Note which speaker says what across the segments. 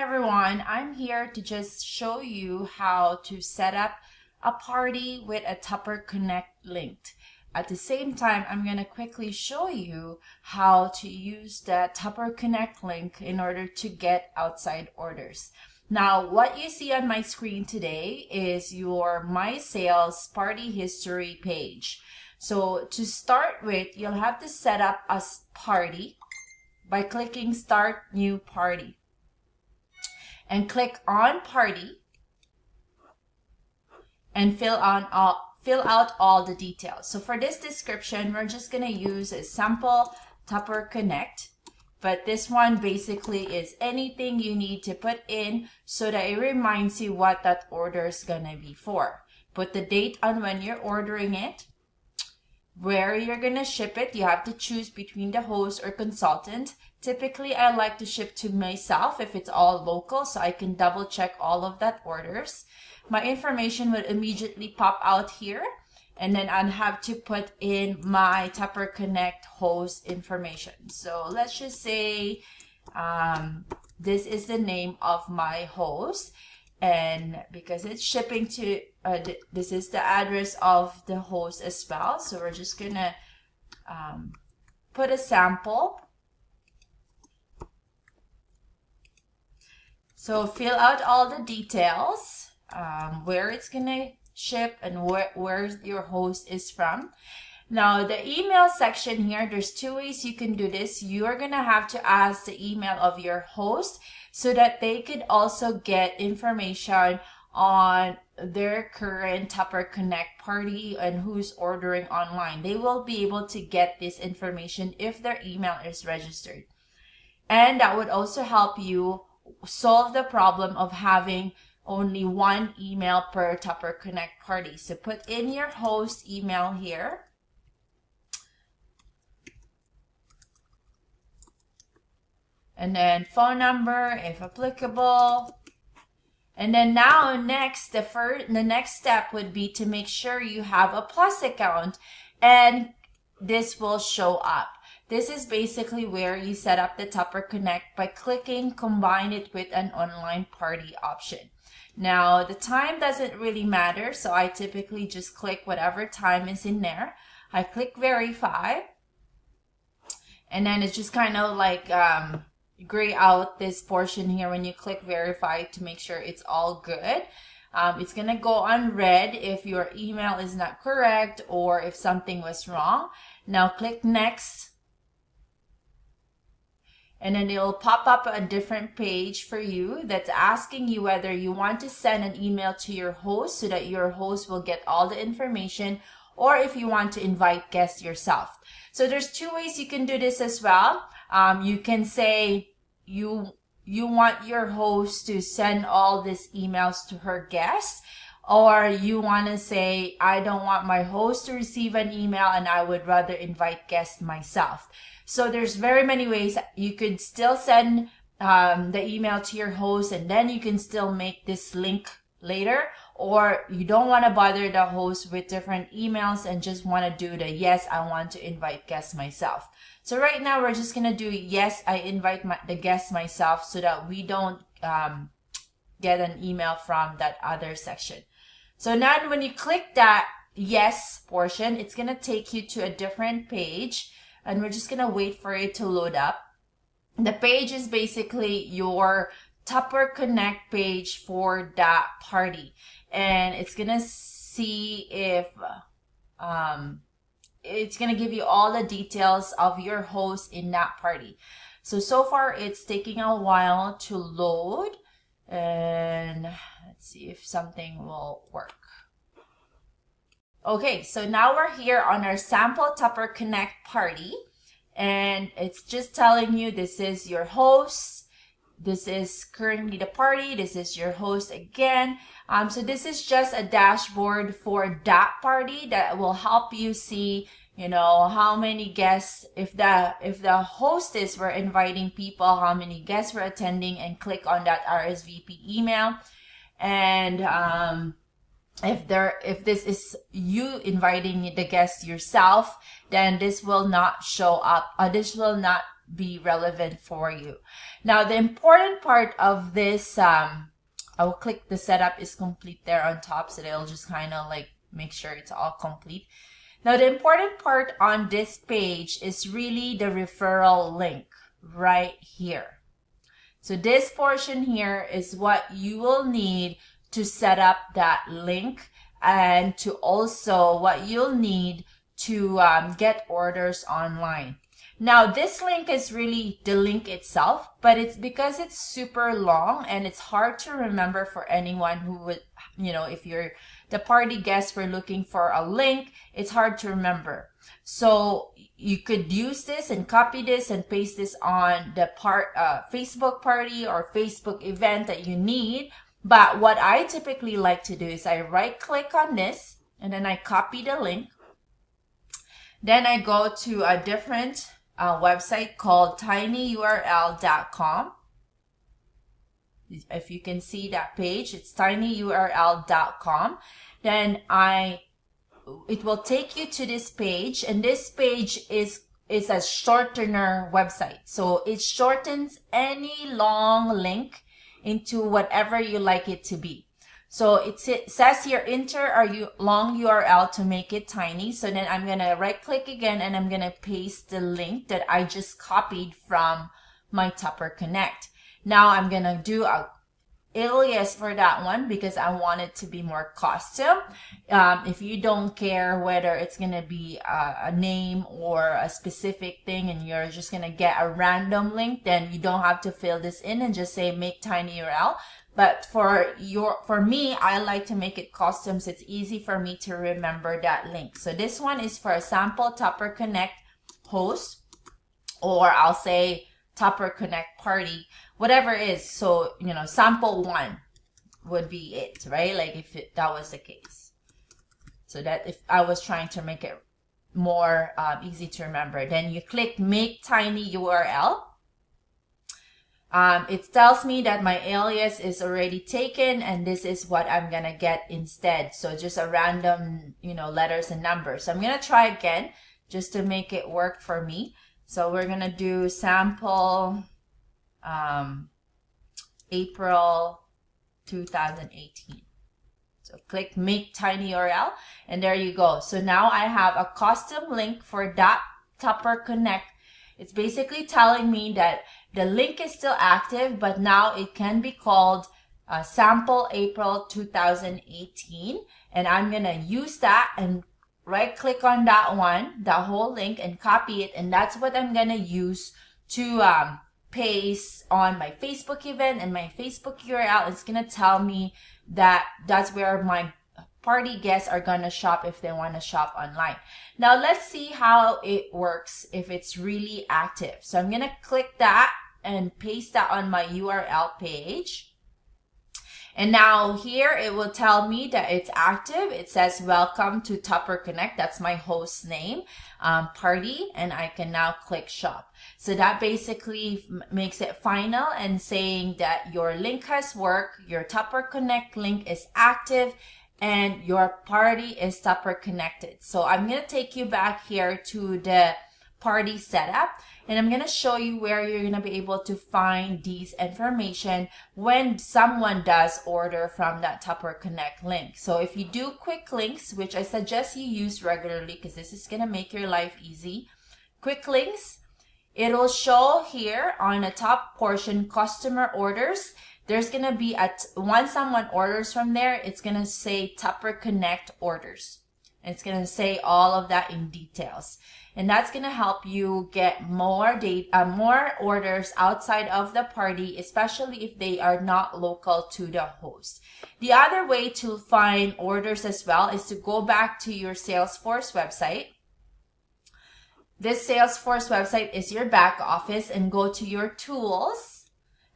Speaker 1: everyone, I'm here to just show you how to set up a party with a TupperConnect link. At the same time, I'm going to quickly show you how to use the TupperConnect link in order to get outside orders. Now, what you see on my screen today is your My Sales Party History page. So to start with, you'll have to set up a party by clicking Start New Party. And click on Party and fill out all the details. So for this description, we're just going to use a sample TupperConnect. But this one basically is anything you need to put in so that it reminds you what that order is going to be for. Put the date on when you're ordering it, where you're going to ship it. You have to choose between the host or consultant. Typically, I like to ship to myself if it's all local, so I can double check all of that orders. My information would immediately pop out here, and then I'd have to put in my TupperConnect host information. So let's just say this is the name of my host, and because it's shipping to, this is the address of the host as well. So we're just gonna put a sample. So fill out all the details, where it's gonna ship and where your host is from. Now the email section here, there's two ways you can do this. You're gonna have to ask the email of your host so that they could also get information on their current TupperConnect party and who's ordering online. They will be able to get this information if their email is registered. And that would also help you solve the problem of having only one email per TupperConnect party. So put in your host email here. And then phone number if applicable. And then now next, the next step would be to make sure you have a Plus account, and this will show up. This is basically where you set up the TupperConnect by clicking Combine it with an online party option. Now, the time doesn't really matter, so I typically just click whatever time is in there. I click Verify, and then it's just kind of like gray out this portion here when you click Verify to make sure it's all good. It's going to go on red if your email is not correct or if something was wrong. Now click Next. And then it'll pop up a different page for you that's asking you whether you want to send an email to your host so that your host will get all the information, or if you want to invite guests yourself. So there's two ways you can do this as well. You can say you want your host to send all these emails to her guests, or you want to say, I don't want my host to receive an email and I would rather invite guests myself. So there's very many ways. You could still send the email to your host, and then you can still make this link later, or you don't want to bother the host with different emails and just want to do the yes, I want to invite guests myself. So right now we're just going to do yes, I invite the guests myself so that we don't get an email from that other section. So now when you click that yes portion, it's going to take you to a different page. And we're just going to wait for it to load up. The page is basically your TupperConnect page for that party. And it's going to see if, it's going to give you all the details of your host in that party. So far it's taking a while to load. And let's see if something will work. Okay, so now we're here on our sample TupperConnect party, and it's just telling you this is your host, this is currently the party, this is your host again. So this is just a dashboard for that party that will help you see, you know, how many guests, if the hostess were inviting people, how many guests were attending, and click on that RSVP email. And if this is you inviting the guest yourself, then this will not show up. This will not be relevant for you. Now, the important part of this, I will click the setup is complete there on top, so they'll just kind of like make sure it's all complete. Now, the important part on this page is really the referral link right here. So this portion here is what you will need to set up that link, and to also what you'll need to get orders online. Now, this link is really the link itself, but it's because it's super long and it's hard to remember for anyone who would, you know, if you're the party guest, we're looking for a link, it's hard to remember. So you could use this and copy this and paste this on the Facebook party or Facebook event that you need. But what I typically like to do is I right click on this and then I copy the link. Then I go to a different website called tinyurl.com. If you can see that page, it's tinyurl.com. Then it will take you to this page, and this page is a shortener website. So it shortens any long link into whatever you like it to be. So it says here, enter a long URL to make it tiny. So then I'm going to right click again and I'm going to paste the link that I just copied from my TupperConnect. Now I'm going to do a alias for that one because I want it to be more custom. If you don't care whether it's going to be a name or a specific thing and you're just going to get a random link, then you don't have to fill this in and just say make tiny URL. But for me, I like to make it custom so it's easy for me to remember that link. So this one is for a sample TupperConnect host, or I'll say TupperConnect party, whatever it is. So, you know, sample 1 would be it, right? Like if that was the case. So that if I was trying to make it more easy to remember, then you click make tiny URL. It tells me that my alias is already taken and this is what I'm going to get instead. So just a random, you know, letters and numbers. So I'm going to try again just to make it work for me. So we're going to do sample April 2018. So click make tiny URL and there you go. So now I have a custom link for that TupperConnect. It's basically telling me that the link is still active, but now it can be called sample April 2018. And I'm going to use that and right click on that one, the whole link, and copy it. And that's what I'm going to use to paste on my Facebook event and my Facebook URL. It's going to tell me that that's where my party guests are going to shop if they want to shop online. Now let's see how it works if it's really active. So I'm going to click that and paste that on my URL page. And now here it will tell me that it's active. It says welcome to TupperConnect. That's my host's name, party, and I can now click shop. So that basically makes it final and saying that your link has worked, your TupperConnect link is active, and your party is TupperConnected. So I'm going to take you back here to the party setup, and I'm going to show you where you're going to be able to find these information when someone does order from that TupperConnect link. So if you do quick links, which I suggest you use regularly because this is going to make your life easy, quick links, it'll show here on the top portion customer orders. There's going to be once someone orders from there, it's going to say TupperConnect orders. It's going to say all of that in details. And that's going to help you get more orders outside of the party, especially if they are not local to the host. The other way to find orders as well is to go back to your Salesforce website. This Salesforce website is your back office, and go to your tools.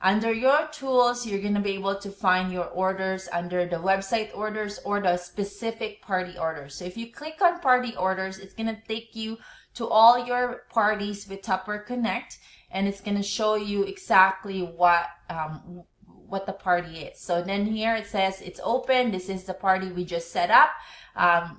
Speaker 1: Under your tools, you're going to be able to find your orders under the website orders or the specific party orders. So if you click on party orders, it's going to take you to all your parties with TupperConnect, and it's going to show you exactly what what the party is. So then here it says it's open. This is the party we just set up.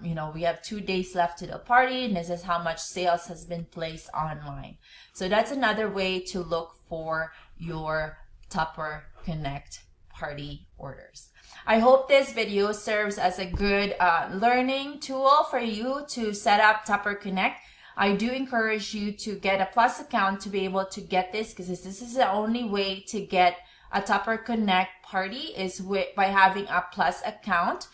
Speaker 1: You know, we have 2 days left to the party, and this is how much sales has been placed online. So that's another way to look for your TupperConnect party orders. I hope this video serves as a good learning tool for you to set up TupperConnect. I do encourage you to get a Plus account to be able to get this, because this is the only way to get a TupperConnect party is by having a Plus account,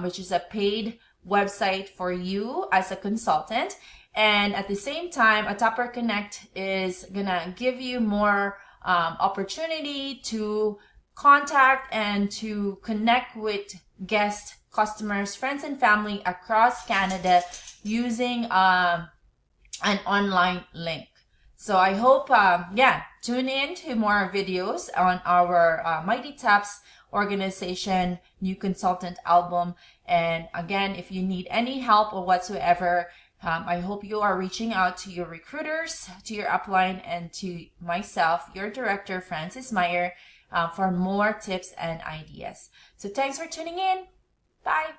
Speaker 1: which is a paid website for you as a consultant. And at the same time, a TupperConnect is gonna give you more opportunity to contact and to connect with guests, customers, friends, and family across Canada using an online link. So I hope, tune in to more videos on our Mighty Taps organization new consultant album. And again, if you need any help or whatsoever, I hope you are reaching out to your recruiters, to your upline, and to myself, your director, Francis Meyer, for more tips and ideas. So thanks for tuning in. Bye.